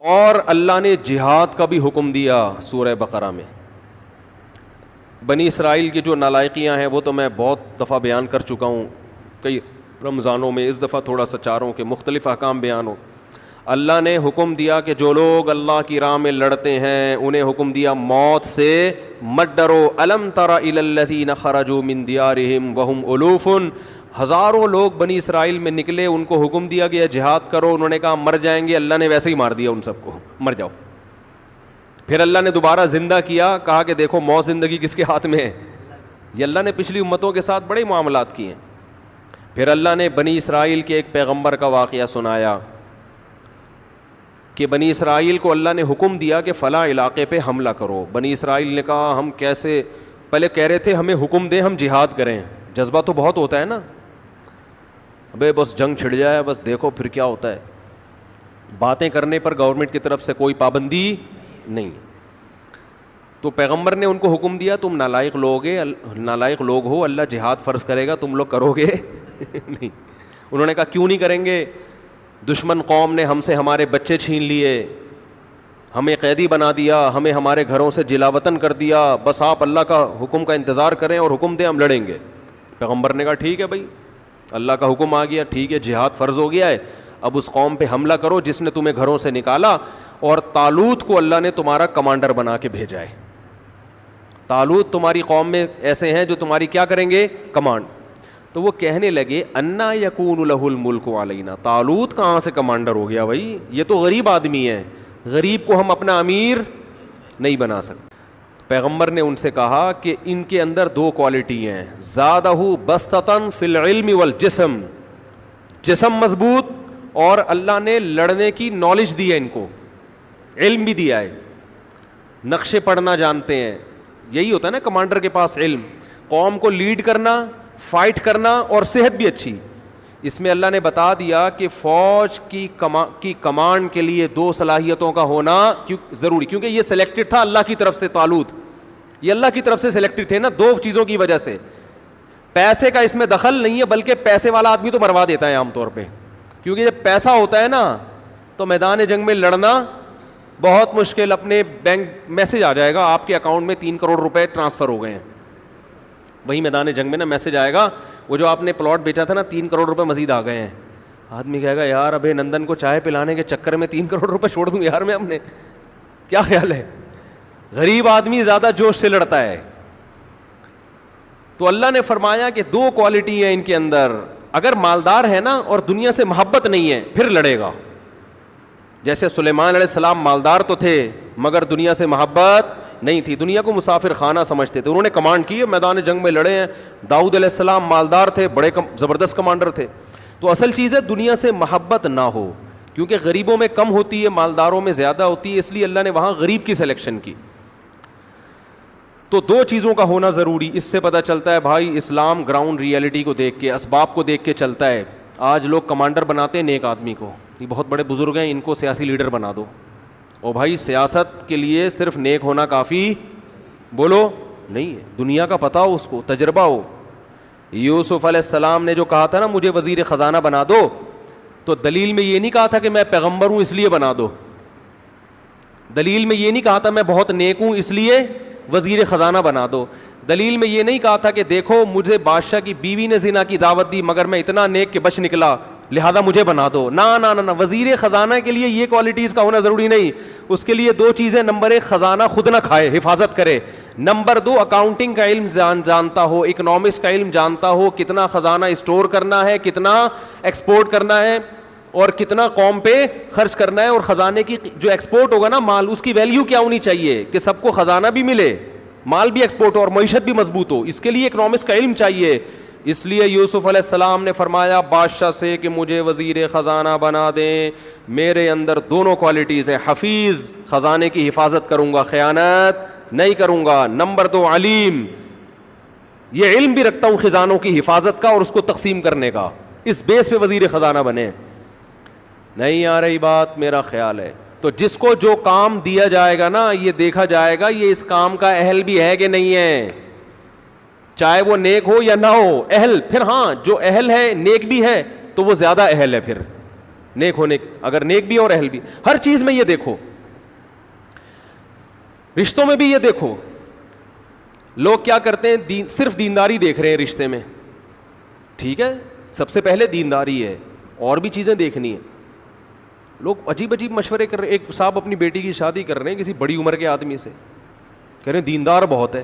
اور اللہ نے جہاد کا بھی حکم دیا سورہ بقرہ میں. بنی اسرائیل کی جو نالائقیاں ہیں وہ تو میں بہت دفعہ بیان کر چکا ہوں کئی رمضانوں میں. اس دفعہ تھوڑا سا چاروں کے مختلف احکام بیان ہو. اللہ نے حکم دیا کہ جو لوگ اللہ کی راہ میں لڑتے ہیں انہیں حکم دیا موت سے مت ڈرو. الم تر الی الذین خرجوا من دیارہم وہم الوف. ہزاروں لوگ بنی اسرائیل میں نکلے, ان کو حکم دیا گیا جہاد کرو, انہوں نے کہا مر جائیں گے, اللہ نے ویسے ہی مار دیا ان سب کو, مر جاؤ. پھر اللہ نے دوبارہ زندہ کیا, کہا کہ دیکھو موت زندگی کس کے ہاتھ میں ہے. یہ اللہ نے پچھلی امتوں کے ساتھ بڑے معاملات کیے ہیں. پھر اللہ نے بنی اسرائیل کے ایک پیغمبر کا واقعہ سنایا کہ بنی اسرائیل کو اللہ نے حکم دیا کہ فلاں علاقے پہ حملہ کرو. بنی اسرائیل نے کہا ہم کیسے, پہلے کہہ رہے تھے ہمیں حکم دیں ہم جہاد کریں, جذبہ تو بہت ہوتا ہے نا, ابے بس جنگ چھڑ جائے بس دیکھو پھر کیا ہوتا ہے. باتیں کرنے پر گورنمنٹ کی طرف سے کوئی پابندی نہیں. تو پیغمبر نے ان کو حکم دیا تم نالائق لوگ ہو, اللہ جہاد فرض کرے گا تم لوگ کرو گے نہیں. انہوں نے کہا کیوں نہیں کریں گے, دشمن قوم نے ہم سے ہمارے بچے چھین لیے, ہمیں قیدی بنا دیا, ہمیں ہمارے گھروں سے جلا وطن کر دیا, بس آپ اللہ کا حکم کا انتظار کریں اور حکم دیں ہم لڑیں گے. پیغمبر نے کہا ٹھیک ہے بھائی, اللہ کا حکم آ گیا, ٹھیک ہے جہاد فرض ہو گیا ہے, اب اس قوم پہ حملہ کرو جس نے تمہیں گھروں سے نکالا. اور طالوت کو اللہ نے تمہارا کمانڈر بنا کے بھیجا ہے. طالوت تمہاری قوم میں ایسے ہیں جو تمہاری کیا کریں گے, کمانڈ. تو وہ کہنے لگے انا یکون لہ الملک علینا, طالوت کہاں سے کمانڈر ہو گیا بھائی, یہ تو غریب آدمی ہے, غریب کو ہم اپنا امیر نہیں بنا سکتے. پیغمبر نے ان سے کہا کہ ان کے اندر دو کوالٹی ہیں, زادہ بسطۃ فی العلم والجسم, جسم مضبوط, اور اللہ نے لڑنے کی نالج دی ہے, ان کو علم بھی دیا ہے, نقشے پڑھنا جانتے ہیں. یہی ہوتا ہے نا کمانڈر کے پاس علم, قوم کو لیڈ کرنا, فائٹ کرنا, اور صحت بھی اچھی. اس میں اللہ نے بتا دیا کہ فوج کی کمانڈ کے لیے دو صلاحیتوں کا ہونا ضروری, کیونکہ یہ سلیکٹڈ تھا اللہ کی طرف سے. طالوت یہ اللہ کی طرف سے سلیکٹڈ تھے نا, دو چیزوں کی وجہ سے. پیسے کا اس میں دخل نہیں ہے, بلکہ پیسے والا آدمی تو مروا دیتا ہے عام طور پہ, کیونکہ جب پیسہ ہوتا ہے نا تو میدان جنگ میں لڑنا بہت مشکل. اپنے بینک میسج آ جائے گا آپ کے اکاؤنٹ میں 3 کروڑ روپے ٹرانسفر ہو گئے ہیں, وہی میدان جنگ میں نا میسج آئے گا, وہ جو آپ نے پلاٹ بیچا تھا نا 3 کروڑ روپے مزید آ گئے ہیں. آدمی کہے گا یار ابے نندن کو چائے پلانے کے چکر میں 3 کروڑ روپے چھوڑ دوں یار میں اپنے, کیا خیال ہے. غریب آدمی زیادہ جوش سے لڑتا ہے. تو اللہ نے فرمایا کہ دو کوالٹی ہیں ان کے اندر, اگر مالدار ہے نا اور دنیا سے محبت نہیں ہے پھر لڑے گا. جیسے سلیمان علیہ السلام مالدار تو تھے مگر دنیا سے محبت نہیں تھی, دنیا کو مسافر خانہ سمجھتے تھے, انہوں نے کمانڈ کی, میدان جنگ میں لڑے ہیں. داؤد علیہ السلام مالدار تھے, بڑے زبردست کمانڈر تھے. تو اصل چیز ہے دنیا سے محبت نہ ہو, کیونکہ غریبوں میں کم ہوتی ہے, مالداروں میں زیادہ ہوتی ہے, اس لیے اللہ نے وہاں غریب کی سلیکشن کی. تو دو چیزوں کا ہونا ضروری. اس سے پتہ چلتا ہے بھائی اسلام گراؤنڈ ریئلٹی کو دیکھ کے, اسباب کو دیکھ کے چلتا ہے. آج لوگ کمانڈر بناتے ہیں نیک آدمی کو, یہ بہت بڑے بزرگ ہیں ان کو سیاسی لیڈر بنا دو. اور بھائی سیاست کے لیے صرف نیک ہونا کافی بولو نہیں ہے, دنیا کا پتہ ہو, اس کو تجربہ ہو. یوسف علیہ السلام نے جو کہا تھا نا مجھے وزیر خزانہ بنا دو, تو دلیل میں یہ نہیں کہا تھا کہ میں پیغمبر ہوں اس لیے بنا دو, دلیل میں یہ نہیں کہا تھا میں بہت نیک ہوں اس لیے وزیر خزانہ بنا دو, دلیل میں یہ نہیں کہا تھا کہ دیکھو مجھے بادشاہ کی بیوی نے زنا کی دعوت دی مگر میں اتنا نیک کہ بچ نکلا لہذا مجھے بنا دو. نہ وزیر خزانہ کے لیے یہ کوالٹیز کا ہونا ضروری نہیں. اس کے لیے دو چیزیں, نمبر 1 خزانہ خود نہ کھائے, حفاظت کرے, نمبر 2 اکاؤنٹنگ کا علم جانتا ہو, اکنامکس کا علم جانتا ہو, کتنا خزانہ اسٹور کرنا ہے, کتنا ایکسپورٹ کرنا ہے, اور کتنا قوم پہ خرچ کرنا ہے. اور خزانے کی جو ایکسپورٹ ہوگا نا مال, اس کی ویلیو کیا ہونی چاہیے کہ سب کو خزانہ بھی ملے, مال بھی ایکسپورٹ ہو اور معیشت بھی مضبوط ہو. اس کے لیے اکنامکس کا علم چاہیے. اس لیے یوسف علیہ السلام نے فرمایا بادشاہ سے کہ مجھے وزیر خزانہ بنا دیں, میرے اندر دونوں کوالٹیز ہیں, حفیظ, خزانے کی حفاظت کروں گا, خیانت نہیں کروں گا. نمبر 2 علیم, یہ علم بھی رکھتا ہوں خزانوں کی حفاظت کا اور اس کو تقسیم کرنے کا, اس بیس پہ وزیر خزانہ بنے. نہیں آ رہی بات, میرا خیال ہے. تو جس کو جو کام دیا جائے گا نا یہ دیکھا جائے گا یہ اس کام کا اہل بھی ہے کہ نہیں ہے, چاہے وہ نیک ہو یا نہ ہو. اہل, پھر ہاں جو اہل ہے نیک بھی ہے تو وہ زیادہ اہل ہے. پھر نیک ہونے, اگر نیک بھی اور اہل بھی, ہر چیز میں یہ دیکھو, رشتوں میں بھی یہ دیکھو. لوگ کیا کرتے ہیں, صرف دینداری دیکھ رہے ہیں رشتے میں, ٹھیک ہے, سب سے پہلے دینداری ہے, اور بھی چیزیں دیکھنی ہیں. لوگ عجیب عجیب مشورے کر رہے ہیں. ایک صاحب اپنی بیٹی کی شادی کر رہے ہیں کسی بڑی عمر کے آدمی سے, کہہ رہے ہیں دیندار بہت ہے.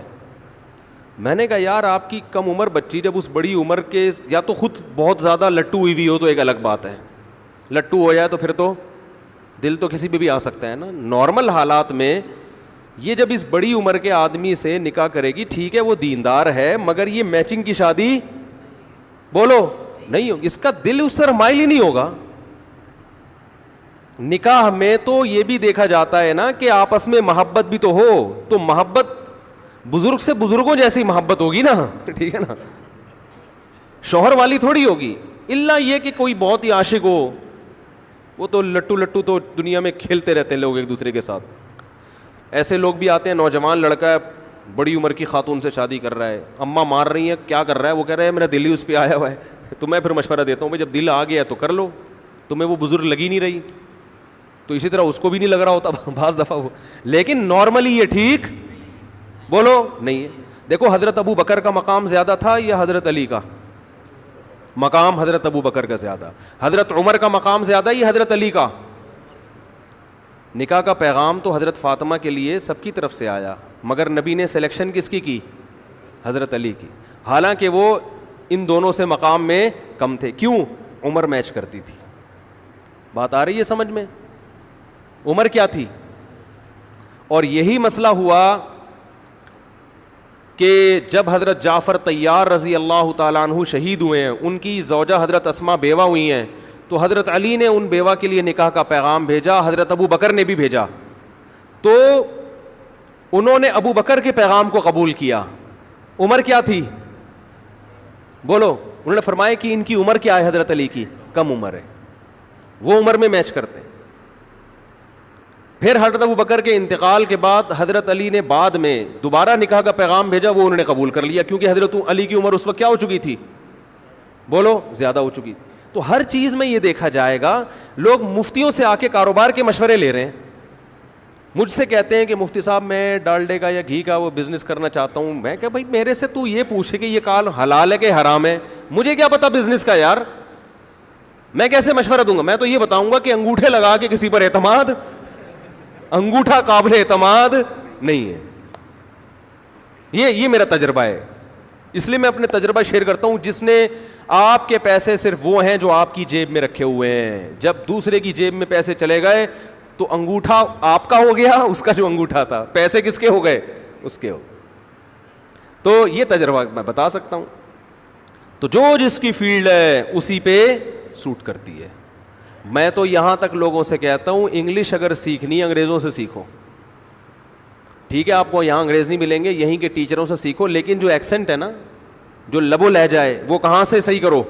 میں نے کہا یار آپ کی کم عمر بچی جب اس بڑی عمر کے, یا تو خود بہت زیادہ لٹو ہوئی ہوئی ہو تو ایک الگ بات ہے, لٹو ہو جائے تو پھر تو دل تو کسی پہ بھی آ سکتا ہے نا. نارمل حالات میں یہ جب اس بڑی عمر کے آدمی سے نکاح کرے گی, ٹھیک ہے وہ دیندار ہے, مگر یہ میچنگ کی شادی بولو نہیں ہوگی, اس کا دل اس سے مائل ہی نہیں ہوگا. نکاح میں تو یہ بھی دیکھا جاتا ہے نا کہ آپس میں محبت بھی تو ہو, تو محبت بزرگ سے بزرگوں جیسی محبت ہوگی نا, ٹھیک ہے نا, شوہر والی تھوڑی ہوگی. الا یہ کہ کوئی بہت ہی عاشق ہو, وہ تو لٹو لٹو تو دنیا میں کھیلتے رہتے ہیں لوگ ایک دوسرے کے ساتھ. ایسے لوگ بھی آتے ہیں, نوجوان لڑکا ہے بڑی عمر کی خاتون سے شادی کر رہا ہے, اماں مار رہی ہیں کیا کر رہا ہے, وہ کہہ رہا ہے میرا دل ہی اس پہ آیا ہوا ہے. تو میں پھر مشورہ دیتا ہوں بھائی جب دل آ گیا تو کر لو, تمہیں وہ بزرگ لگی نہیں رہی تو اسی طرح اس کو بھی نہیں لگ رہا ہوتا بعض دفعہ وہ, لیکن نارملی یہ ٹھیک بولو نہیں ہے. دیکھو حضرت ابو بکر کا مقام زیادہ تھا یا حضرت علی کا مقام؟ حضرت ابو بکر کا زیادہ. حضرت عمر کا مقام زیادہ یا حضرت علی کا؟ نکاح کا پیغام تو حضرت فاطمہ کے لیے سب کی طرف سے آیا, مگر نبی نے سلیکشن کس کی حضرت علی کی, حالانکہ وہ ان دونوں سے مقام میں کم تھے. کیوں؟ عمر میچ کرتی تھی. بات آ رہی ہے سمجھ میں؟ عمر کیا تھی. اور یہی مسئلہ ہوا کہ جب حضرت جعفر طیار رضی اللہ تعالیٰ عنہ شہید ہوئے ہیں, ان کی زوجہ حضرت اسماء بیوہ ہوئی ہیں, تو حضرت علی نے ان بیوہ کے لیے نکاح کا پیغام بھیجا, حضرت ابو بکر نے بھی بھیجا, تو انہوں نے ابو بکر کے پیغام کو قبول کیا. عمر کیا تھی بولو؟ انہوں نے فرمایا کہ ان کی عمر کیا ہے, حضرت علی کی کم عمر ہے, وہ عمر میں میچ کرتے ہیں. پھر حضرت ابو بکر کے انتقال کے بعد حضرت علی نے بعد میں دوبارہ نکاح کا پیغام بھیجا, وہ انہوں نے قبول کر لیا, کیونکہ حضرت علی کی عمر اس وقت کیا ہو چکی تھی بولو؟ زیادہ ہو چکی تھی. تو ہر چیز میں یہ دیکھا جائے گا, لوگ مفتیوں سے آ کے کاروبار کے مشورے لے رہے ہیں. مجھ سے کہتے ہیں کہ مفتی صاحب میں ڈالڈے کا یا گھی کا وہ بزنس کرنا چاہتا ہوں. میں کہ بھائی میرے سے تو یہ پوچھے کہ یہ کال حلال ہے کہ حرام ہے, مجھے کیا پتا بزنس کا یار, میں کیسے مشورہ دوں گا؟ میں تو یہ بتاؤں گا کہ انگوٹھے لگا کے کسی پر اعتماد, انگوٹھا قابل اعتماد نہیں ہے. یہ میرا تجربہ ہے, اس لیے میں اپنے تجربہ شیئر کرتا ہوں. جس نے آپ کے پیسے صرف وہ ہیں جو آپ کی جیب میں رکھے ہوئے ہیں, جب دوسرے کی جیب میں پیسے چلے گئے تو انگوٹھا آپ کا ہو گیا, اس کا جو انگوٹھا تھا, پیسے کس کے ہو گئے؟ اس کے ہو. تو یہ تجربہ میں بتا سکتا ہوں. تو جو جس کی فیلڈ ہے اسی پہ سوٹ کرتی ہے. میں تو یہاں تک لوگوں سے کہتا ہوں انگلش اگر سیکھنی انگریزوں سے سیکھو, ٹھیک ہے آپ کو یہاں انگریز نہیں ملیں گے, یہیں کے ٹیچروں سے سیکھو, لیکن جو ایکسنٹ ہے نا, جو لب و لہجہ ہے, وہ کہاں سے صحیح کرو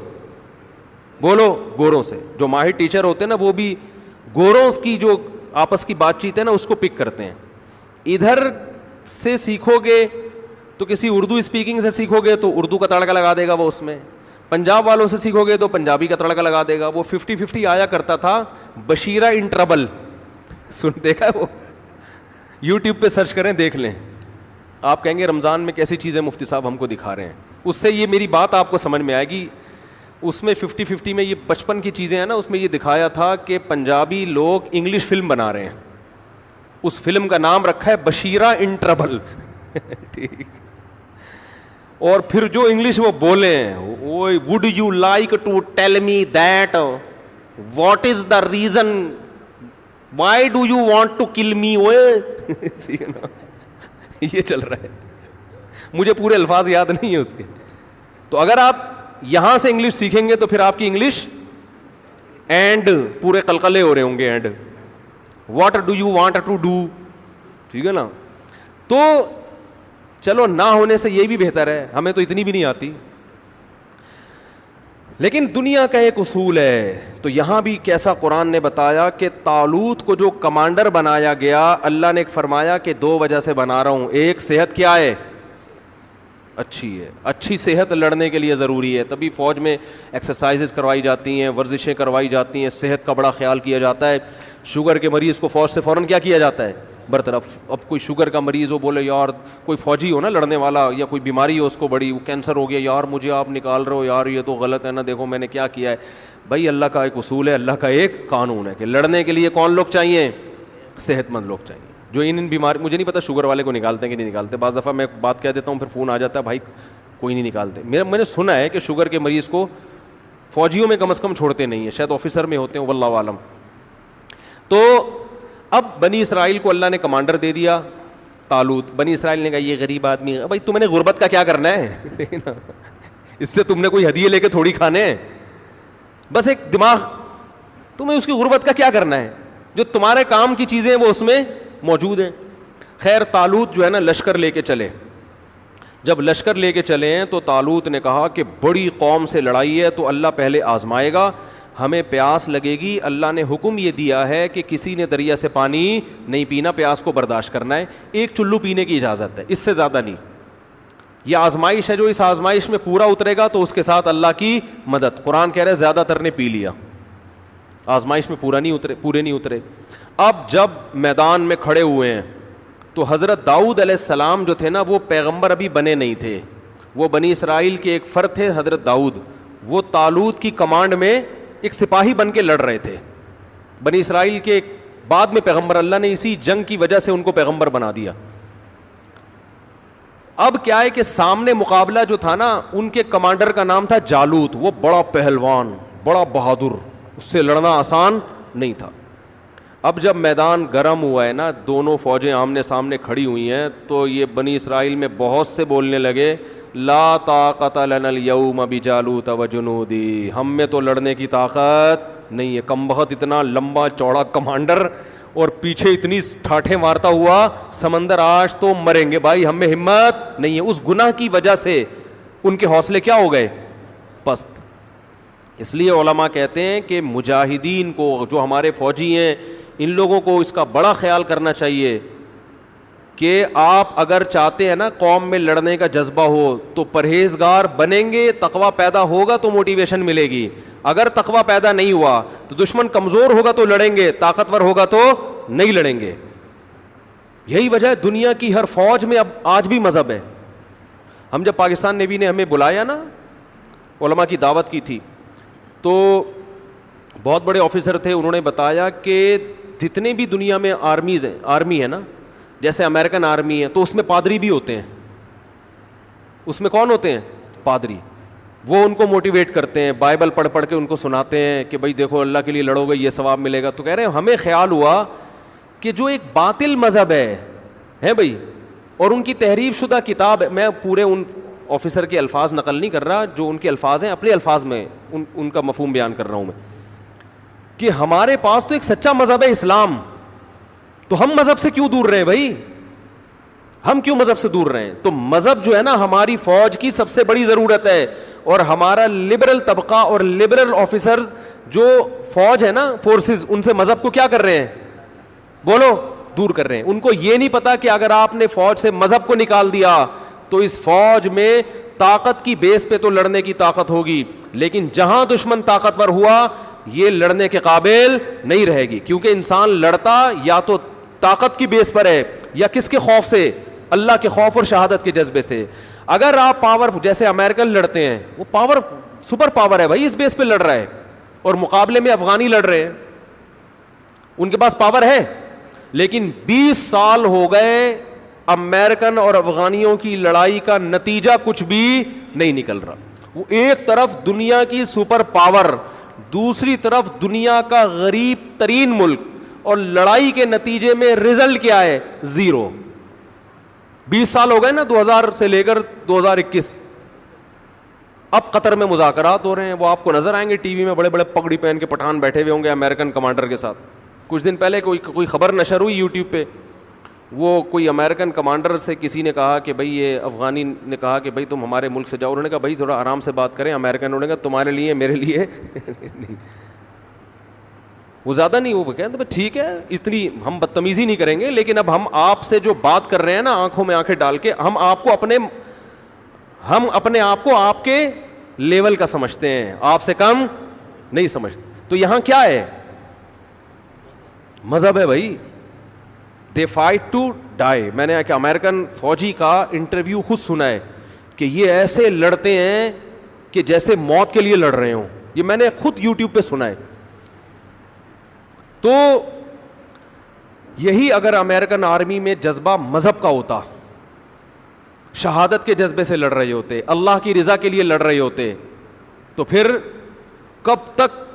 بولو؟ گوروں سے. جو ماہر ٹیچر ہوتے ہیں نا وہ بھی گوروں کی جو آپس کی بات چیت ہے نا اس کو پک کرتے ہیں. ادھر سے سیکھو گے تو کسی اردو اسپیکنگ سے سیکھو گے تو اردو کا تڑکا لگا دے گا وہ اس میں, پنجاب والوں سے سیکھو گے تو پنجابی کا تڑکا لگا دے گا. وہ 50-50 آیا کرتا تھا, بشیرہ ان ٹربل, سن دیکھا ہے وہ؟ یوٹیوب پہ سرچ کریں دیکھ لیں, آپ کہیں گے رمضان میں کیسی چیزیں مفتی صاحب ہم کو دکھا رہے ہیں. اس سے یہ میری بات آپ کو سمجھ میں آئے گی. اس میں 50-50 میں یہ 55 کی چیزیں ہیں نا, اس میں یہ دکھایا تھا کہ پنجابی لوگ انگلش فلم بنا رہے ہیں, اس فلم کا نام رکھا ہے بشیرہ ان ٹربل ٹھیک. اور پھر جو انگلش وہ بولے ہیں, would you like to tell me that what is the reason why do you want to kill me, یہ چل رہا ہے. مجھے پورے الفاظ یاد نہیں ہے اس کے. تو اگر آپ یہاں سے انگلش سیکھیں گے تو پھر آپ کی انگلش اینڈ پورے قلقلے ہو رہے ہوں گے, and what do you want to do, ٹھیک ہے نا. تو چلو نہ ہونے سے یہ بھی بہتر ہے, ہمیں تو اتنی بھی نہیں آتی. لیکن دنیا کا ایک اصول ہے. تو یہاں بھی کیسا قرآن نے بتایا کہ طالوت کو جو کمانڈر بنایا گیا, اللہ نے ایک فرمایا کہ 2 وجہ سے بنا رہا ہوں. ایک, صحت کیا ہے, اچھی ہے. اچھی صحت لڑنے کے لیے ضروری ہے, تبھی فوج میں ایکسرسائزز کروائی جاتی ہیں, ورزشیں کروائی جاتی ہیں, صحت کا بڑا خیال کیا جاتا ہے. شوگر کے مریض کو فوج سے فوراً کیا کیا جاتا ہے, برطرف. اب کوئی شوگر کا مریض ہو, بولے یار کوئی فوجی ہو نا لڑنے والا, یا کوئی بیماری ہو اس کو بڑی, وہ کینسر ہو گیا, یار مجھے آپ نکال رہے ہو, یار یہ تو غلط ہے نا, دیکھو میں نے کیا کیا ہے. بھائی اللہ کا ایک اصول ہے, اللہ کا ایک قانون ہے کہ لڑنے کے لیے کون لوگ چاہیے, صحت مند لوگ چاہیے. جو ان بیماری, مجھے نہیں پتا شوگر والے کو نکالتے ہیں کہ نہیں نکالتے, بعض دفعہ میں بات کہہ دیتا ہوں پھر فون آ جاتا ہے بھائی کوئی نہیں نکالتے. میں نے سنا ہے کہ شوگر کے مریض کو فوجیوں میں کم از کم چھوڑتے نہیں ہیں, شاید آفیسر میں ہوتے ہیں, واللہ عالم. تو اب بنی اسرائیل کو اللہ نے کمانڈر دے دیا طالوت. بنی اسرائیل نے کہا یہ غریب آدمی ہے, بھائی تم نے غربت کا کیا کرنا ہے, اس سے تم نے کوئی ہدیے لے کے تھوڑی کھانے ہیں, بس ایک دماغ, تمہیں اس کی غربت کا کیا کرنا ہے, جو تمہارے کام کی چیزیں وہ اس میں موجود ہیں. خیر طالوت جو ہے نا لشکر لے کے چلے. جب لشکر لے کے چلے ہیں تو طالوت نے کہا کہ بڑی قوم سے لڑائی ہے تو اللہ پہلے آزمائے گا, ہمیں پیاس لگے گی, اللہ نے حکم یہ دیا ہے کہ کسی نے دریا سے پانی نہیں پینا, پیاس کو برداشت کرنا ہے, ایک چلو پینے کی اجازت ہے, اس سے زیادہ نہیں. یہ آزمائش ہے, جو اس آزمائش میں پورا اترے گا تو اس کے ساتھ اللہ کی مدد. قرآن کہہ رہے زیادہ تر نے پی لیا, آزمائش میں پورے نہیں اترے. اب جب میدان میں کھڑے ہوئے ہیں تو حضرت داؤد علیہ السلام جو تھے نا وہ پیغمبر ابھی بنے نہیں تھے, وہ بنی اسرائیل کے ایک فرد تھے حضرت داؤد, وہ طالوت کی کمانڈ میں ایک سپاہی بن کے لڑ رہے تھے. بنی اسرائیل کے بعد میں پیغمبر, اللہ نے اسی جنگ کی وجہ سے ان کو پیغمبر بنا دیا. اب کیا ہے کہ سامنے مقابلہ جو تھا نا, ان کے کمانڈر کا نام تھا جالوت, وہ بڑا پہلوان, بڑا بہادر, اس سے لڑنا آسان نہیں تھا. اب جب میدان گرم ہوا ہے نا, دونوں فوجیں آمنے سامنے کھڑی ہوئی ہیں, تو یہ بنی اسرائیل میں بہت سے بولنے لگے لا طاقت لنا اليوم بجالوت وجنودی, ہم میں تو لڑنے کی طاقت نہیں ہے. کم بخت اتنا لمبا چوڑا کمانڈر اور پیچھے اتنی ٹھاٹھیں مارتا ہوا سمندر, آج تو مریں گے بھائی, ہم میں ہمت نہیں ہے. اس گناہ کی وجہ سے ان کے حوصلے کیا ہو گئے, پست. اس لیے علماء کہتے ہیں کہ مجاہدین کو, جو ہمارے فوجی ہیں, ان لوگوں کو اس کا بڑا خیال کرنا چاہیے کہ آپ اگر چاہتے ہیں نا قوم میں لڑنے کا جذبہ ہو تو پرہیزگار بنیں گے, تقویٰ پیدا ہوگا تو موٹیویشن ملے گی. اگر تقویٰ پیدا نہیں ہوا تو دشمن کمزور ہوگا تو لڑیں گے, طاقتور ہوگا تو نہیں لڑیں گے. یہی وجہ ہے دنیا کی ہر فوج میں اب آج بھی مذہب ہے. ہم جب پاکستان نیوی نے ہمیں بلایا نا, علماء کی دعوت کی تھی, تو بہت بڑے آفیسر تھے, انہوں نے بتایا کہ جتنے بھی دنیا میں آرمی ہے نا, جیسے امریکن آرمی ہے, تو اس میں پادری بھی ہوتے ہیں. اس میں کون ہوتے ہیں, پادری. وہ ان کو موٹیویٹ کرتے ہیں, بائبل پڑھ پڑھ کے ان کو سناتے ہیں کہ بھائی دیکھو اللہ کے لیے لڑو گے یہ ثواب ملے گا. تو کہہ رہے ہیں ہمیں خیال ہوا کہ جو ایک باطل مذہب ہے بھائی, اور ان کی تحریف شدہ کتاب, میں پورے ان آفیسر کے الفاظ نقل نہیں کر رہا, جو ان کے الفاظ ہیں اپنے الفاظ میں ان کا مفہوم بیان کر رہا ہوں میں, کہ ہمارے پاس تو ایک سچا مذہب ہے اسلام, تو ہم مذہب سے کیوں دور رہے ہیں بھائی, ہم کیوں مذہب سے دور رہے ہیں. تو مذہب جو ہے نا ہماری فوج کی سب سے بڑی ضرورت ہے, اور ہمارا لبرل طبقہ اور لبرل آفیسرز جو فوج ہے نا, فورسز, ان سے مذہب کو کیا کر رہے ہیں, بولو, دور کر رہے ہیں. ان کو یہ نہیں پتا کہ اگر آپ نے فوج سے مذہب کو نکال دیا تو اس فوج میں طاقت کی بیس پہ تو لڑنے کی طاقت ہوگی, لیکن جہاں دشمن طاقتور ہوا یہ لڑنے کے قابل نہیں رہے گی. کیونکہ انسان لڑتا یا تو طاقت کی بیس پر ہے, یا کس کے خوف سے, اللہ کے خوف اور شہادت کے جذبے سے. اگر آپ پاور, جیسے امریکن لڑتے ہیں, وہ پاور سپر پاور ہے بھائی, اس بیس پہ لڑ رہا ہے, اور مقابلے میں افغانی لڑ رہے ہیں, ان کے پاس پاور ہے, لیکن 20 سال ہو گئے امریکن اور افغانیوں کی لڑائی کا نتیجہ کچھ بھی نہیں نکل رہا. وہ ایک طرف دنیا کی سپر پاور, دوسری طرف دنیا کا غریب ترین ملک, اور لڑائی کے نتیجے میں رزلٹ کیا ہے, زیرو. 20 سال ہو گئے نا, 2000 سے لے کر 2021. اب قطر میں مذاکرات ہو رہے ہیں, وہ آپ کو نظر آئیں گے ٹی وی میں, بڑے بڑے پگڑی پہن کے پٹھان بیٹھے ہوئے ہوں گے امریکن کمانڈر کے ساتھ. کچھ دن پہلے کوئی خبر نشر ہوئی یوٹیوب پہ, وہ کوئی امریکن کمانڈر سے کسی نے کہا کہ بھائی, یہ افغانی نے کہا کہ بھائی تم ہمارے ملک سے جاؤ. انہوں نے کہا بھائی تھوڑا آرام سے بات کریں. امریکن نے کہا تمہارے لیے میرے لیے نہیں, وہ زیادہ نہیں. وہ کہتے ٹھیک ہے, اتنی ہم بدتمیزی نہیں کریں گے, لیکن اب ہم آپ سے جو بات کر رہے ہیں نا, آنکھوں میں آنکھیں ڈال کے, ہم آپ کو ہم اپنے آپ کو آپ کے لیول کا سمجھتے ہیں, آپ سے کم نہیں سمجھتے. تو یہاں کیا ہے؟ مذہب ہے بھائی. They fight to die. میں نے کہ امریکن فوجی کا انٹرویو خود سنا ہے کہ یہ ایسے لڑتے ہیں کہ جیسے موت کے لیے لڑ رہے ہوں. یہ میں نے خود یوٹیوب پہ سنا ہے. تو یہی اگر امریکن آرمی میں جذبہ مذہب کا ہوتا, شہادت کے جذبے سے لڑ رہے ہوتے, اللہ کی رضا کے لیے لڑ رہے ہوتے, تو پھر کب تک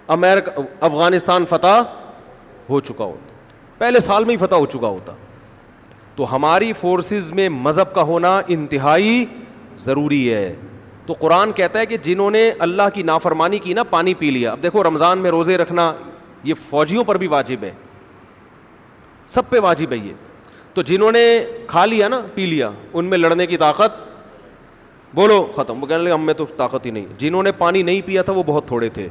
افغانستان فتح ہو چکا ہوتا, پہلے سال میں ہی فتح ہو چکا ہوتا. تو ہماری فورسز میں مذہب کا ہونا انتہائی ضروری ہے. تو قرآن کہتا ہے کہ جنہوں نے اللہ کی نافرمانی کی نا, پانی پی لیا. اب دیکھو رمضان میں روزے رکھنا یہ فوجیوں پر بھی واجب ہے, سب پہ واجب ہے یہ. تو جنہوں نے کھا لیا نا, پی لیا, ان میں لڑنے کی طاقت بولو ختم. وہ کہنے لگے ہم میں تو طاقت ہی نہیں. جنہوں نے پانی نہیں پیا تھا وہ بہت تھوڑے تھے,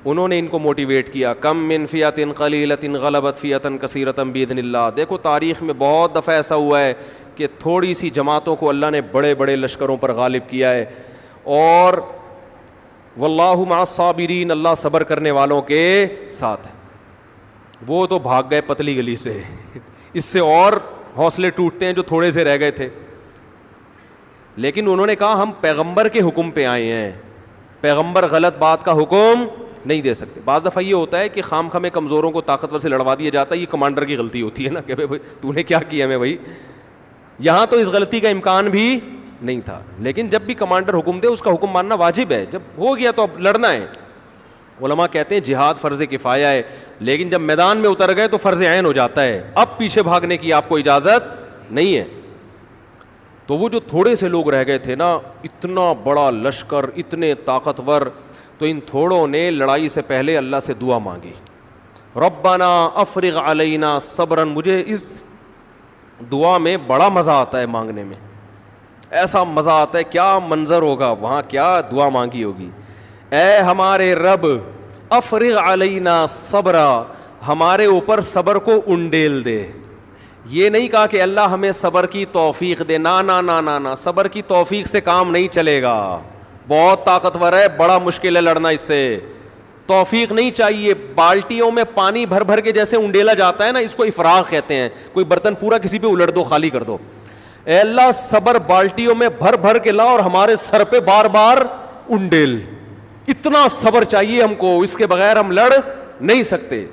انہوں نے ان کو موٹیویٹ کیا. کم من فیۃ قلیلۃ غلبت فیۃ کثیرۃ باذن اللہ. دیکھو تاریخ میں بہت دفعہ ایسا ہوا ہے کہ تھوڑی سی جماعتوں کو اللہ نے بڑے بڑے لشکروں پر غالب کیا ہے. اور واللہ مع الصابرین, اللہ صبر کرنے والوں کے ساتھ ہے. وہ تو بھاگ گئے پتلی گلی سے, اس سے اور حوصلے ٹوٹتے ہیں جو تھوڑے سے رہ گئے تھے. لیکن انہوں نے کہا ہم پیغمبر کے حکم پہ آئے ہیں, پیغمبر غلط بات کا حکم نہیں دے سکتے. بعض دفعہ یہ ہوتا ہے کہ خام خامے کمزوروں کو طاقتور سے لڑوا دیا جاتا ہے, یہ کمانڈر کی غلطی ہوتی ہے نا کہ بھائی تو نے کیا کیا میں بھائی. یہاں تو اس غلطی کا امکان بھی نہیں تھا. لیکن جب بھی کمانڈر حکم دے اس کا حکم ماننا واجب ہے. جب ہو گیا تو اب لڑنا ہے. علماء کہتے ہیں جہاد فرض کفایہ ہے, لیکن جب میدان میں اتر گئے تو فرض عین ہو جاتا ہے. اب پیچھے بھاگنے کی آپ کو اجازت نہیں ہے. تو وہ جو تھوڑے سے لوگ رہ گئے تھے نا, اتنا بڑا لشکر, اتنے طاقتور, تو ان تھوڑوں نے لڑائی سے پہلے اللہ سے دعا مانگی, ربنا افرغ علینا صبرا. مجھے اس دعا میں بڑا مزہ آتا ہے مانگنے میں, ایسا مزہ آتا ہے, کیا منظر ہوگا وہاں, کیا دعا مانگی ہوگی. اے ہمارے رب افرغ علینا صبرا, ہمارے اوپر صبر کو انڈیل دے. یہ نہیں کہا کہ اللہ ہمیں صبر کی توفیق دے, نا نا نا نا نا, صبر کی توفیق سے کام نہیں چلے گا. بہت طاقتور ہے, بڑا مشکل ہے لڑنا اس سے, توفیق نہیں چاہیے. بالٹیوں میں پانی بھر بھر کے جیسے انڈیلا جاتا ہے نا, اس کو افراغ کہتے ہیں. کوئی برتن پورا کسی پہ الٹ دو, خالی کر دو. اے اللہ صبر بالٹیوں میں بھر بھر کے لا اور ہمارے سر پہ بار بار انڈیل. اتنا صبر چاہیے ہم کو, اس کے بغیر ہم لڑ نہیں سکتے.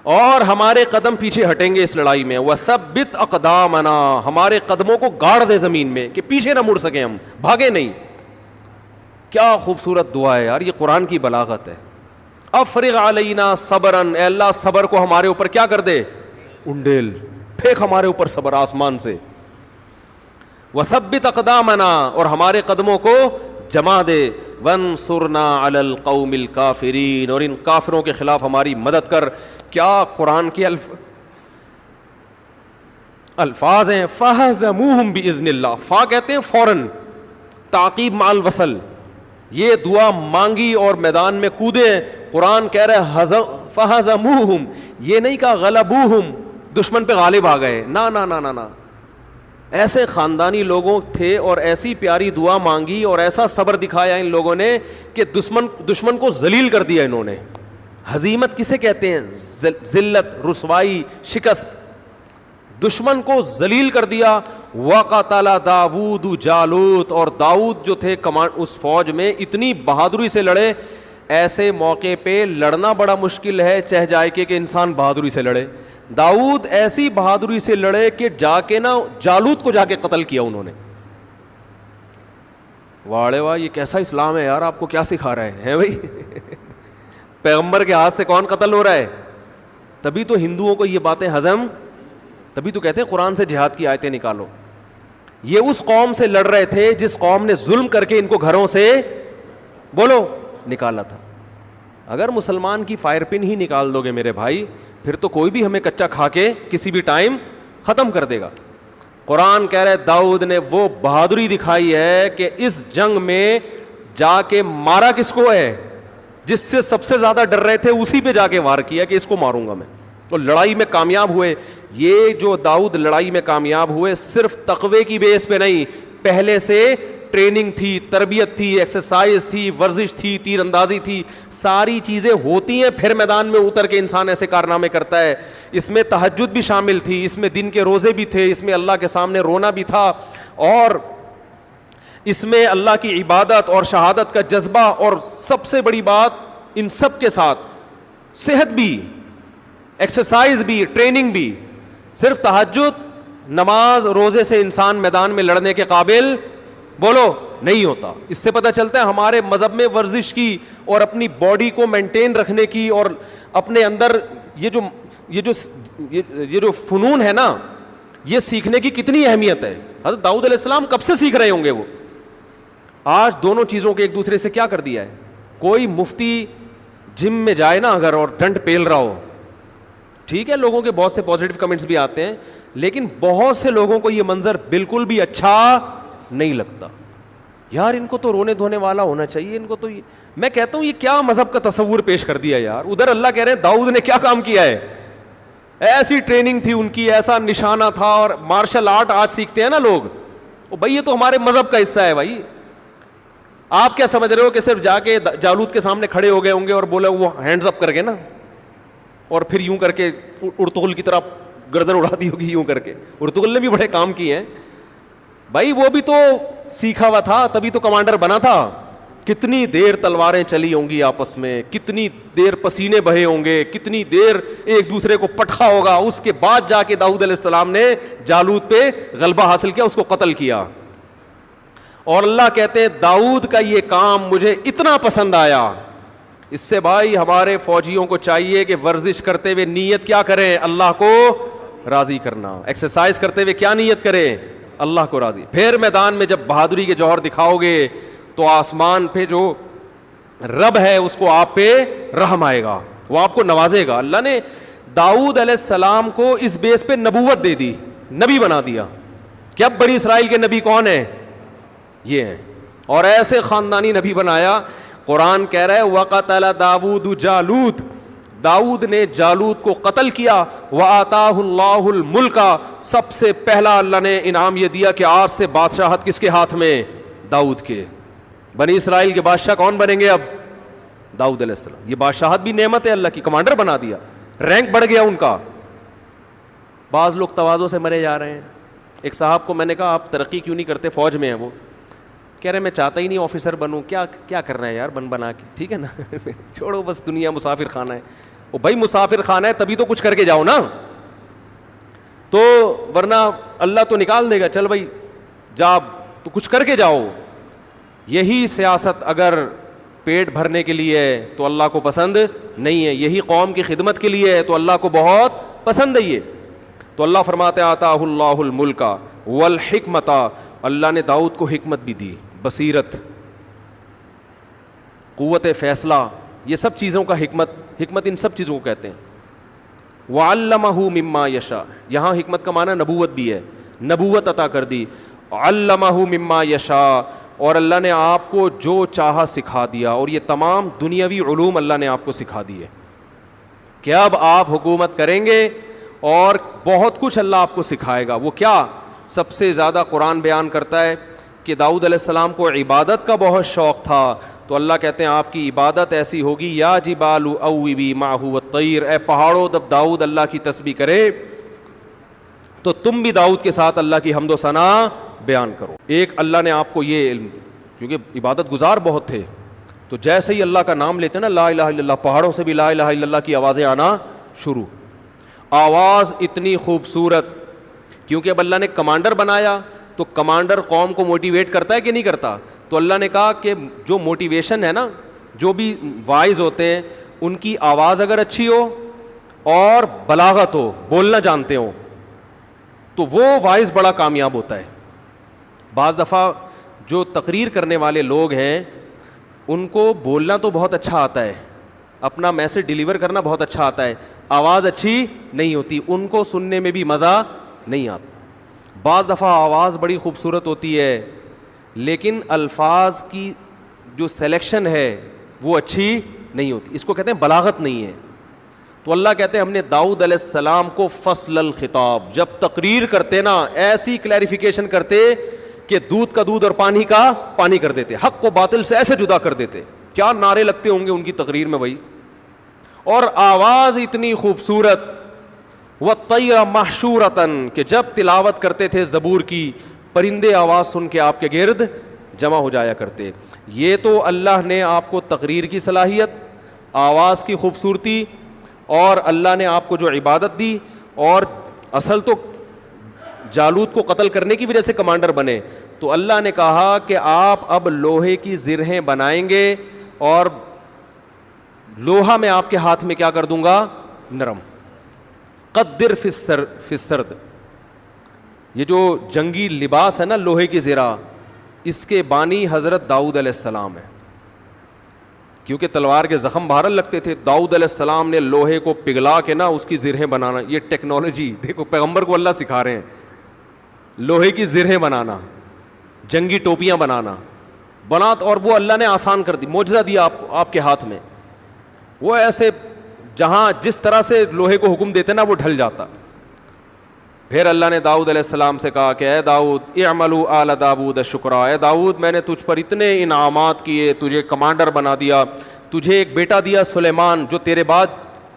اور ہمارے قدم پیچھے ہٹیں گے اس لڑائی میں. وثبت اقدامنا, ہمارے قدموں کو گاڑ دے زمین میں کہ پیچھے نہ مڑ سکیں, ہم بھاگے نہیں. کیا خوبصورت دعا ہے یار, یہ قرآن کی بلاغت ہے. افرغ علینا صبرا, اے اللہ صبر کو ہمارے اوپر کیا کر دے, انڈیل, پھینک ہمارے اوپر صبر آسمان سے. وثبت اقدامنا, اور ہمارے قدموں کو جما دے. وانصرنا علی القوم الکافرین, اور ان کافروں کے خلاف ہماری مدد کر. کیا قرآن کے الفاظ ہیں, فہزموہم باذن اللہ. فا کہتے ہیں فوراً, تعقیب مع الوصل. یہ دعا مانگی اور میدان میں کودے. قرآن کہہ رہے فہزموہم, یہ نہیں کہا غلبوہم, دشمن پہ غالب آ گئے, نا نا نا نا نا. ایسے خاندانی لوگوں تھے اور ایسی پیاری دعا مانگی اور ایسا صبر دکھایا ان لوگوں نے کہ دشمن کو ذلیل کر دیا انہوں نے. ہزیمت کسے کہتے ہیں, ذلت, رسوائی, شکست. دشمن کو ذلیل کر دیا. وقتل داؤد جالوت, اور داؤد جو تھے اس فوج میں اتنی بہادری سے لڑے. ایسے موقع پہ لڑنا بڑا مشکل ہے, چہ جائے کہ انسان بہادری سے لڑے. داؤد ایسی بہادری سے لڑے کہ جا کے نا جالوت کو جا کے قتل کیا انہوں نے. واڑے واہ, یہ کیسا اسلام ہے یار, آپ کو کیا سکھا رہے ہیں بھائی. پیغمبر کے ہاتھ سے کون قتل ہو رہا ہے. تبھی تو ہندوؤں کو یہ باتیں ہضم, تبھی تو کہتے ہیں قرآن سے جہاد کی آیتیں نکالو. یہ اس قوم سے لڑ رہے تھے جس قوم نے ظلم کر کے ان کو گھروں سے بولو نکالا تھا. اگر مسلمان کی فائر پن ہی نکال دو گے میرے بھائی, پھر تو کوئی بھی ہمیں کچا کھا کے کسی بھی ٹائم ختم کر دے گا. قرآن کہہ رہے داؤد نے وہ بہادری دکھائی ہے کہ اس جنگ میں جا کے مارا کس کو ہے, جس سے سب سے زیادہ ڈر رہے تھے اسی پہ جا کے وار کیا کہ اس کو ماروں گا میں. اور لڑائی میں کامیاب ہوئے. یہ جو داؤد لڑائی میں کامیاب ہوئے صرف تقوی کی بیس پہ نہیں, پہلے سے ٹریننگ تھی, تربیت تھی, ایکسرسائز تھی, ورزش تھی, تیر اندازی تھی, ساری چیزیں ہوتی ہیں, پھر میدان میں اتر کے انسان ایسے کارنامے کرتا ہے. اس میں تہجد بھی شامل تھی, اس میں دن کے روزے بھی تھے, اس میں اللہ کے سامنے رونا بھی تھا, اور اس میں اللہ کی عبادت اور شہادت کا جذبہ, اور سب سے بڑی بات ان سب کے ساتھ صحت بھی, ایکسرسائز بھی, ٹریننگ بھی. صرف تہجد, نماز, روزے سے انسان میدان میں لڑنے کے قابل بولو نہیں ہوتا. اس سے پتہ چلتا ہے ہمارے مذہب میں ورزش کی اور اپنی باڈی کو مینٹین رکھنے کی اور اپنے اندر یہ جو فنون ہے نا, یہ سیکھنے کی کتنی اہمیت ہے. حضرت داؤد علیہ السلام کب سے سیکھ رہے ہوں گے وہ. آج دونوں چیزوں کے ایک دوسرے سے کیا کر دیا ہے. کوئی مفتی جم میں جائے نا اگر اور ڈنڈ پیل رہا ہو, ٹھیک ہے, لوگوں کے بہت سے پازیٹیو کمنٹس بھی آتے ہیں, لیکن بہت سے لوگوں کو یہ منظر بالکل بھی اچھا نہیں لگتا. یار ان کو تو رونے دھونے والا ہونا چاہیے, ان کو تو میں کہتا ہوں یہ کیا مذہب کا تصور پیش کر دیا یار. ادھر اللہ کہہ رہے ہیں داؤد نے کیا کام کیا ہے, ایسی ٹریننگ تھی ان کی, ایسا نشانہ تھا, اور مارشل آرٹ آج سیکھتے ہیں نا لوگ, بھائی یہ تو ہمارے مذہب کا حصہ ہے. بھائی آپ کیا سمجھ رہے ہو کہ صرف جا کے جالوت کے سامنے کھڑے ہو گئے ہوں گے اور بولے وہ ہینڈز اپ کر کے نا, اور پھر یوں کر کے ارطغرل کی طرح گردن اڑا دی ہوگی یوں کر کے. ارطغرل نے بھی بڑے کام کیے ہیں بھائی, وہ بھی تو سیکھا ہوا تھا, تبھی تو کمانڈر بنا تھا. کتنی دیر تلواریں چلی ہوں گی آپس میں, کتنی دیر پسینے بہے ہوں گے, کتنی دیر ایک دوسرے کو پٹخا ہوگا. اس کے بعد جا کے داؤد علیہ السلام نے جالوت پہ غلبہ حاصل کیا, اس کو قتل کیا. اور اللہ کہتے ہیں داؤد کا یہ کام مجھے اتنا پسند آیا. اس سے بھائی ہمارے فوجیوں کو چاہیے کہ ورزش کرتے ہوئے نیت کیا کریں, اللہ کو راضی کرنا. ایکسرسائز کرتے ہوئے کیا نیت کریں, اللہ کو راضی. پھر میدان میں جب بہادری کے جوہر دکھاؤ گے تو آسمان پہ جو رب ہے اس کو آپ پہ رحم آئے گا, وہ آپ کو نوازے گا. اللہ نے داؤد علیہ السلام کو اس بیس پہ نبوت دے دی, نبی بنا دیا کہ اب بنی اسرائیل کے نبی کون ہیں, یہ ہیں. اور ایسے خاندانی نبی بنایا. قرآن کہہ رہا ہے وَقَتَلَ دَاوُودُ جالوت, داؤد نے جالوت کو قتل کیا. وَآتَاهُ اللَّهُ الْمُلْكَ, سب سے پہلا اللہ نے انعام یہ دیا کہ آج سے بادشاہت کس کے ہاتھ میں, داؤد کے. بنی اسرائیل کے بادشاہ کون بنیں گے اب, داؤد علیہ السلام. یہ بادشاہت بھی نعمت ہے اللہ کی, کمانڈر بنا دیا, رینک بڑھ گیا ان کا. بعض لوگ تواضع سے مرے جا رہے ہیں. ایک صاحب کو میں نے کہا آپ ترقی کیوں نہیں کرتے, فوج میں ہیں وہ, کہہ رہے میں چاہتا ہی نہیں آفیسر بنوں, کیا کرنا ہے یار بنا کے, ٹھیک ہے نا چھوڑو بس, دنیا مسافر خانہ ہے. وہ بھائی مسافر خانہ ہے تبھی تو کچھ کر کے جاؤ نا, تو ورنہ اللہ تو نکال دے گا, چل بھائی جا تو کچھ کر کے جاؤ. یہی سیاست اگر پیٹ بھرنے کے لیے ہے تو اللہ کو پسند نہیں ہے, یہی قوم کی خدمت کے لیے ہے تو اللہ کو بہت پسند ہے یہ. تو اللہ فرماتے آتاہ اللہ الملک والحکمت, اللہ نے داؤد کو حکمت بھی دی, بصیرت, قوت فیصلہ, یہ سب چیزوں کا حکمت ان سب چیزوں کو کہتے ہیں. وعلمہ مما یشاء, یہاں حکمت کا معنی نبوت بھی ہے, نبوت عطا کر دی. علمہ مما یشاء, اور اللہ نے آپ کو جو چاہا سکھا دیا. اور یہ تمام دنیاوی علوم اللہ نے آپ کو سکھا دیے کہ اب آپ حکومت کریں گے اور بہت کچھ اللہ آپ کو سکھائے گا. وہ کیا, سب سے زیادہ قرآن بیان کرتا ہے کہ داؤد علیہ السلام کو عبادت کا بہت شوق تھا, تو اللہ کہتے ہیں آپ کی عبادت ایسی ہوگی یا جبال اوبی معہ والطیر, اے پہاڑوں جب داؤد اللہ کی تسبیح کرے تو تم بھی داؤد کے ساتھ اللہ کی حمد و ثنا بیان کرو. ایک اللہ نے آپ کو یہ علم دی, کیونکہ عبادت گزار بہت تھے, تو جیسے ہی اللہ کا نام لیتے نا لا الہ الا اللہ, پہاڑوں سے بھی لا الہ الا اللہ کی آوازیں آنا شروع. آواز اتنی خوبصورت, کیونکہ اب اللہ نے کمانڈر بنایا تو کمانڈر قوم کو موٹیویٹ کرتا ہے کہ نہیں کرتا. تو اللہ نے کہا کہ جو موٹیویشن ہے نا, جو بھی وائز ہوتے ہیں ان کی آواز اگر اچھی ہو اور بلاغت ہو, بولنا جانتے ہوں, تو وہ وائز بڑا کامیاب ہوتا ہے. بعض دفعہ جو تقریر کرنے والے لوگ ہیں ان کو بولنا تو بہت اچھا آتا ہے, اپنا میسج ڈیلیور کرنا بہت اچھا آتا ہے, آواز اچھی نہیں ہوتی, ان کو سننے میں بھی مزہ نہیں آتا. بعض دفعہ آواز بڑی خوبصورت ہوتی ہے لیکن الفاظ کی جو سلیکشن ہے وہ اچھی نہیں ہوتی, اس کو کہتے ہیں بلاغت نہیں ہے. تو اللہ کہتے ہیں ہم نے داؤد علیہ السلام کو فصل الخطاب, جب تقریر کرتے نا ایسی کلیریفیکیشن کرتے کہ دودھ کا دودھ اور پانی کا پانی کر دیتے, حق کو باطل سے ایسے جدا کر دیتے. کیا نعرے لگتے ہوں گے ان کی تقریر میں بھائی, اور آواز اتنی خوبصورت. وَالطَّيْرَ مَحْشُورَةً, کہ جب تلاوت کرتے تھے زبور کی, پرندے آواز سن کے آپ کے گرد جمع ہو جایا کرتے. یہ تو اللہ نے آپ کو تقریر کی صلاحیت, آواز کی خوبصورتی, اور اللہ نے آپ کو جو عبادت دی, اور اصل تو جالوت کو قتل کرنے کی وجہ سے کمانڈر بنے, تو اللہ نے کہا کہ آپ اب لوہے کی زرہیں بنائیں گے, اور لوہا میں آپ کے ہاتھ میں کیا کر دوں گا, نرم. قدر فی السرد, یہ جو جنگی لباس ہے نا لوہے کی زرہ, اس کے بانی حضرت داؤد علیہ السلام ہے, کیونکہ تلوار کے زخم بہرحال لگتے تھے. داؤد علیہ السلام نے لوہے کو پگھلا کے نا اس کی زرہیں بنانا, یہ ٹیکنالوجی دیکھو پیغمبر کو اللہ سکھا رہے ہیں, لوہے کی زرہیں بنانا, جنگی ٹوپیاں بنانا بنا, اور وہ اللہ نے آسان کر دی, معجزہ دیا آپ کے ہاتھ میں. وہ ایسے جہاں جس طرح سے لوہے کو حکم دیتے نا وہ ڈھل جاتا. پھر اللہ نے داؤد علیہ السلام سے کہا کہ اے داؤد اعملوا آل داؤد شکرا, اے داؤد میں نے تجھ پر اتنے انعامات کیے, تجھے کمانڈر بنا دیا, تجھے ایک بیٹا دیا سلیمان جو تیرے بعد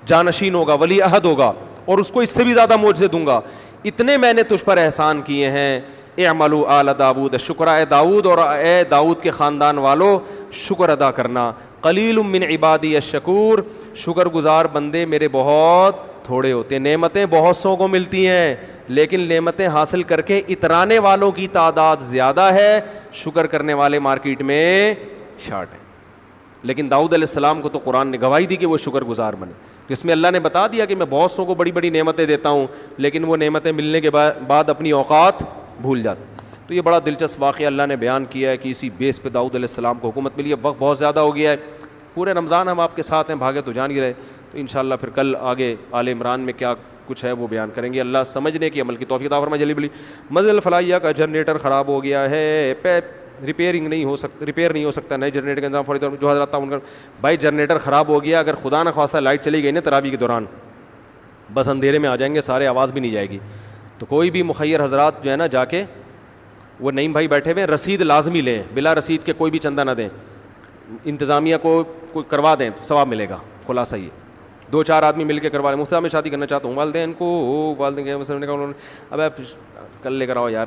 جانشین ہوگا, ولی عہد ہوگا, اور اس کو اس سے بھی زیادہ معجزے دوں گا. اتنے میں نے تجھ پر احسان کیے ہیں. اعملوا آل داؤد شکرا, اے داؤد اور اے داؤد کے خاندان والو شکر ادا کرنا. قلیل من عبادی الشکور, شکر گزار بندے میرے بہت تھوڑے ہوتے ہیں. نعمتیں بہت سو کو ملتی ہیں, لیکن نعمتیں حاصل کر کے اترانے والوں کی تعداد زیادہ ہے, شکر کرنے والے مارکیٹ میں شارٹ ہیں. لیکن داؤد علیہ السلام کو تو قرآن نے گواہی دی کہ وہ شکر گزار بنے. تو اس میں اللہ نے بتا دیا کہ میں بہت سو کو بڑی بڑی نعمتیں دیتا ہوں, لیکن وہ نعمتیں ملنے کے بعد اپنی اوقات بھول جاتے. تو یہ بڑا دلچسپ واقعہ اللہ نے بیان کیا ہے کہ اسی بیس پہ داؤد علیہ السلام کو حکومت ملی ہے. وقت بہت زیادہ ہو گیا ہے, پورے رمضان ہم آپ کے ساتھ ہیں, بھاگے تو جان ہی رہے. تو انشاءاللہ پھر کل آگے آل عمران میں کیا کچھ ہے وہ بیان کریں گے. اللہ سمجھنے کی عمل کی توفیق عطا فرمائے. جلی بلی مسجد الفلاحیہ کا جنریٹر خراب ہو گیا ہے, ریپیئر نہیں ہو سکتا, نئے جنریٹر کا انتظام فوری طور جو حضرات ان کا بھائی جنریٹر خراب ہو گیا, اگر خدا نہ خواستہ لائٹ چلی گئی نا تراویح کے دوران, بس اندھیرے میں آ جائیں گے سارے, آواز بھی نہیں جائے گی. تو کوئی بھی مخیر حضرات جو ہے نا جا کے, وہ نعیم بھائی بیٹھے ہوئے, رسید لازمی لیں, بلا رسید کے کوئی بھی چندہ نہ دیں, انتظامیہ کو کوئی کروا دیں تو ثواب ملے گا. خلاصہ یہ 2-4 آدمی مل کے کروا لیں. مفتی میں شادی کرنا چاہتا ہوں, والدین کے اب کل لے کر آؤ یار.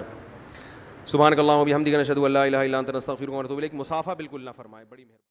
سبحانک اللہم و بحمدک نشہد ان لا الہ الا انت نستغفرک ونتوب الیک. مصافحہ بالکل نہ فرمائے, بڑی مہربانی.